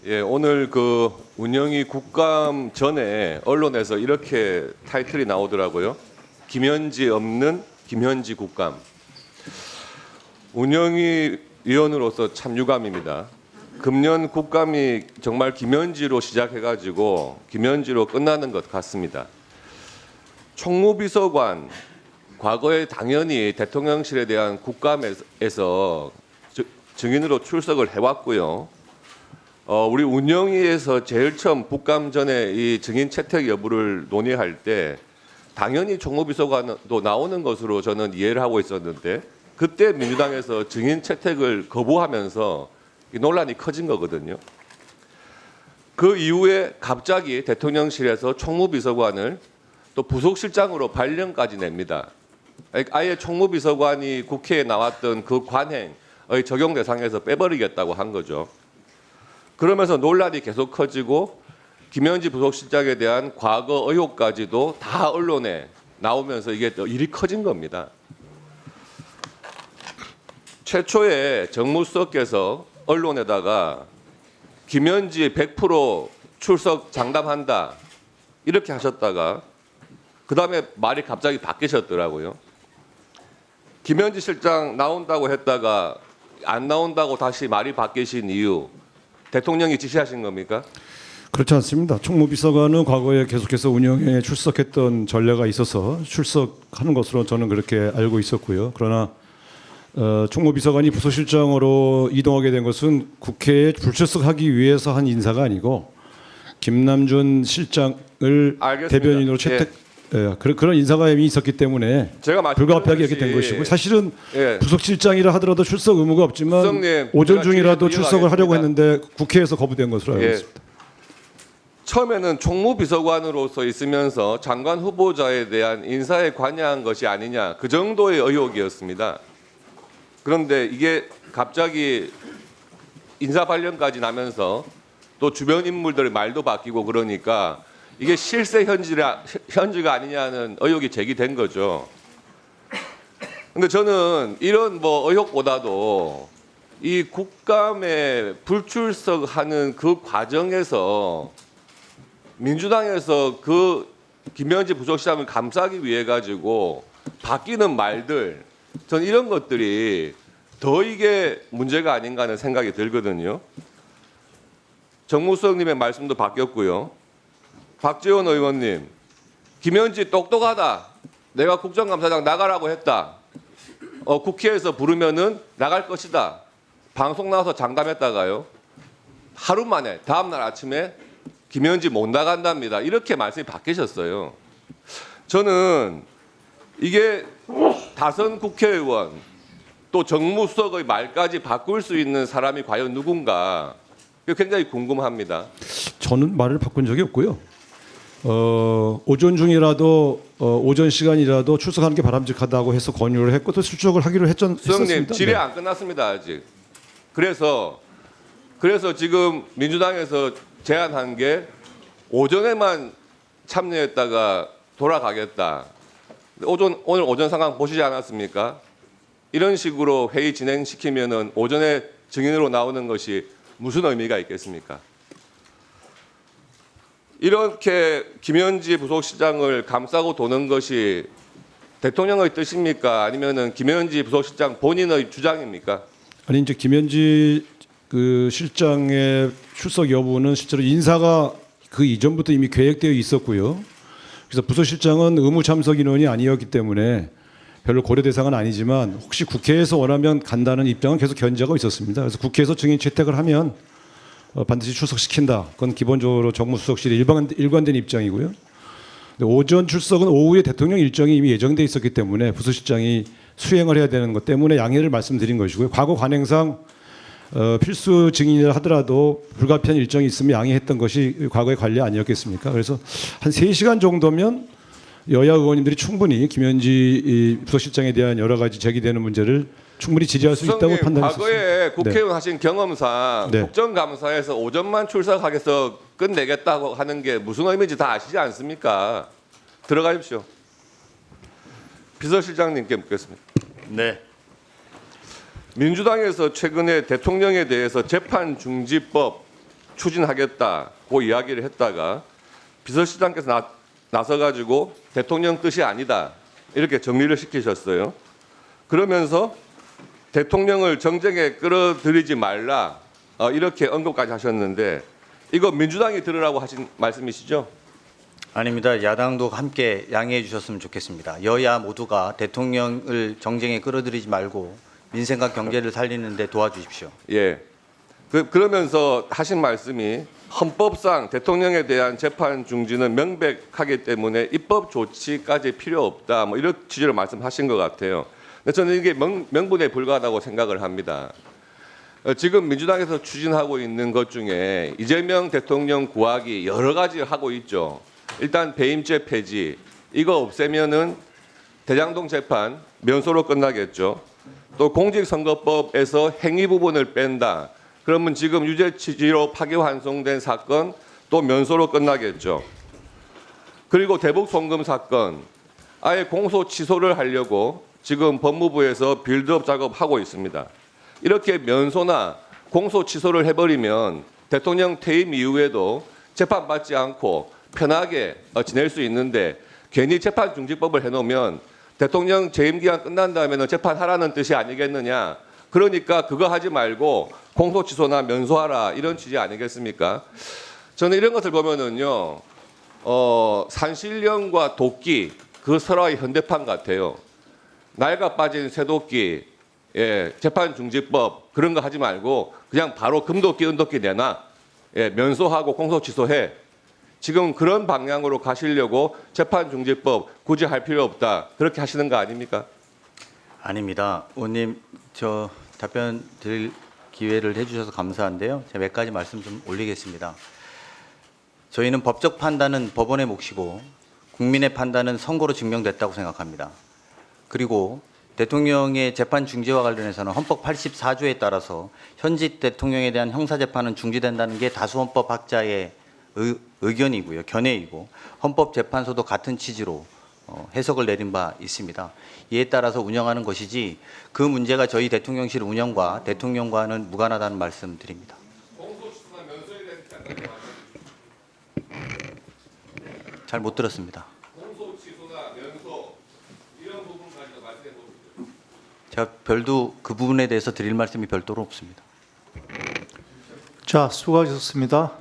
예, 오늘 그 운영위 국감 전에 언론에서 이렇게 타이틀이 나오더라고요. 김현지 없는 김현지 국감. 운영위 위원으로서 참 유감입니다. 금년 국감이 정말 김현지로 시작해가지고 김현지로 끝나는 것 같습니다. 총무비서관, 과거에 당연히 대통령실에 대한 국감에서 증인으로 출석을 해왔고요. 우리 운영위에서 제일 처음 국감 전에 이 증인 채택 여부를 논의할 때 당연히 총무비서관도 나오는 것으로 저는 이해를 하고 있었는데 그때 민주당에서 증인 채택을 거부하면서 논란이 커진 거거든요. 그 이후에 갑자기 대통령실에서 총무비서관을 또 부속실장으로 발령까지 냅니다. 아예 총무비서관이 국회에 나왔던 그 관행의 적용 대상에서 빼버리겠다고 한 거죠. 그러면서 논란이 계속 커지고 김현지 부속실장에 대한 과거 의혹까지도 다 언론에 나오면서 이게 더 일이 커진 겁니다. 최초에 정무수석께서 언론에다가 김현지 100% 출석 장담한다 이렇게 하셨다가 그 다음에 말이 갑자기 바뀌셨더라고요. 김현지 실장 나온다고 했다가 안 나온다고 다시 말이 바뀌신 이유 대통령이 지시하신 겁니까? 그렇지 않습니다. 총무비서관은 과거에 계속해서 운영에 출석했던 전례가 있어서 출석하는 것으로 저는 그렇게 알고 있었고요. 그러나 총무비서관이 부서실장으로 이동하게 된 것은 국회에 불출석하기 위해서 한 인사가 아니고 김남준 실장을 알겠습니다. 대변인으로 채택 그런 인사가 이미 있었기 때문에 제가 불가피하게 이렇게 된 것이고 사실은 부속실장이라 하더라도 출석 의무가 없지만 수석님, 오전 중이라도 제가 출석을 하려고 이해하겠습니다. 했는데 국회에서 거부된 것으로 알고 있습니다. 처음에는 총무비서관으로서 있으면서 장관 후보자에 대한 인사에 관여한 것이 아니냐 그 정도의 의혹이었습니다. 그런데 이게 갑자기 인사 발령까지 나면서 또 주변 인물들의 말도 바뀌고 그러니까 이게 실세 현지가 아니냐는 의혹이 제기된 거죠. 근데 저는 이런 의혹보다도 이 국감에 불출석하는 그 과정에서 민주당에서 그 김현지 부속실장을 감싸기 위해 가지고 바뀌는 말들, 전 이런 것들이 더 이게 문제가 아닌가 하는 생각이 들거든요. 정무수석님의 말씀도 바뀌었고요. 박지원 의원님, 김현지 똑똑하다. 내가 국정감사장 나가라고 했다. 국회에서 부르면은 나갈 것이다. 방송 나와서 장담했다가요. 하루 만에 다음날 아침에 김현지 못 나간답니다. 이렇게 말씀이 바뀌셨어요. 저는 이게 다선 국회의원 또 정무수석의 말까지 바꿀 수 있는 사람이 과연 누군가 굉장히 궁금합니다. 저는 말을 바꾼 적이 없고요. 오전 중이라도 오전 시간이라도 출석하는 게 바람직하다고 해서 권유를 했고 또 출석을 하기로 했었습니다. 수석님 질의 안 끝났습니다 아직. 그래서 지금 민주당에서 제안한 게 오전에만 참여했다가 돌아가겠다. 오늘 오전 상황 보시지 않았습니까? 이런 식으로 회의 진행시키면은 오전에 증인으로 나오는 것이 무슨 의미가 있겠습니까? 이렇게 김현지 부속실장을 감싸고 도는 것이 대통령의 뜻입니까? 아니면은 김현지 부속실장 본인의 주장입니까? 아니 이제 김현지 그 실장의 출석 여부는 실제로 인사가 그 이전부터 이미 계획되어 있었고요. 그래서 부서실장은 의무 참석 인원이 아니었기 때문에 별로 고려 대상은 아니지만 혹시 국회에서 원하면 간다는 입장은 계속 견지하고 있었습니다. 그래서 국회에서 증인 채택을 하면 반드시 출석시킨다. 그건 기본적으로 정무수석실의 일관된 입장이고요. 근데 오전 출석은 오후에 대통령 일정이 이미 예정돼 있었기 때문에 부서실장이 수행을 해야 되는 것 때문에 양해를 말씀드린 것이고요. 과거 관행상 필수 증인이라 하더라도 불가피한 일정이 있으면 양해했던 것이 과거의 관례 아니었겠습니까? 그래서 한 3시간 정도면 여야 의원님들이 충분히 김현지 부서실장에 대한 여러 가지 제기되는 문제를 충분히 지지할 수 있다고 판단했습니다. 과거에 국회의원 하신 경험상 국정감사에서 오전만 출석하겠어 끝내겠다고 하는 게 무슨 의미인지 다 아시지 않습니까? 들어가십시오. 비서실장님께 묻겠습니다. 네. 민주당에서 최근에 대통령에 대해서 재판 중지법 추진하겠다고 이야기를 했다가 비서실장께서 나서가지고 대통령 뜻이 아니다 이렇게 정리를 시키셨어요. 그러면서 대통령을 정쟁에 끌어들이지 말라 이렇게 언급까지 하셨는데 이거 민주당이 들으라고 하신 말씀이시죠? 아닙니다. 야당도 함께 양해해 주셨으면 좋겠습니다. 여야 모두가 대통령을 정쟁에 끌어들이지 말고 민생과 경제를 살리는 데 도와주십시오. 예. 그러면서 하신 말씀이 헌법상 대통령에 대한 재판 중지는 명백하기 때문에 입법 조치까지 필요 없다. 뭐 이런 취지로 말씀하신 것 같아요. 근데 저는 이게 명분에 불과하다고 생각을 합니다. 지금 민주당에서 추진하고 있는 것 중에 이재명 대통령 구하기 여러 가지 하고 있죠. 일단 배임죄 폐지 이거 없애면은 대장동 재판 면소로 끝나겠죠. 또 공직선거법에서 행위 부분을 뺀다. 그러면 지금 유죄 취지로 파기환송된 사건 또 면소로 끝나겠죠. 그리고 대북 송금 사건 아예 공소 취소를 하려고 지금 법무부에서 빌드업 작업하고 있습니다. 이렇게 면소나 공소 취소를 해버리면 대통령 퇴임 이후에도 재판받지 않고 편하게 지낼 수 있는데 괜히 재판중지법을 해놓으면 대통령 재임 기간 끝난 다음에는 재판하라는 뜻이 아니겠느냐. 그러니까 그거 하지 말고 공소 취소나 면소하라 이런 취지 아니겠습니까? 저는 이런 것을 보면은요, 산신령과 도끼 그 설화의 현대판 같아요. 낡아 빠진 쇠도끼, 예, 재판중지법 그런 거 하지 말고 그냥 바로 금도끼, 은도끼 내놔, 예, 면소하고 공소 취소해. 지금 그런 방향으로 가시려고 재판중지법 굳이 할 필요 없다 그렇게 하시는 거 아닙니까? 아닙니다. 의원님, 저 답변 드릴 기회를 해주셔서 감사한데요. 제가 몇 가지 말씀 좀 올리겠습니다. 저희는 법적 판단은 법원의 몫이고 국민의 판단은 선거로 증명됐다고 생각합니다. 그리고 대통령의 재판 중지와 관련해서는 헌법 84조에 따라서 현직 대통령에 대한 형사재판은 중지된다는 게 다수헌법학자의 의견이고요. 견해이고 헌법재판소도 같은 취지로 해석을 내린 바 있습니다. 이에 따라서 운영하는 것이지 그 문제가 저희 대통령실 운영과 대통령과는 무관하다는 말씀 드립니다. 잘 못 들었습니다. 공소 취소나 면소 이런 부분까지도 말씀해 보시죠. 제가 별도 그 부분에 대해서 드릴 말씀이 별도로 없습니다. 자, 수고하셨습니다.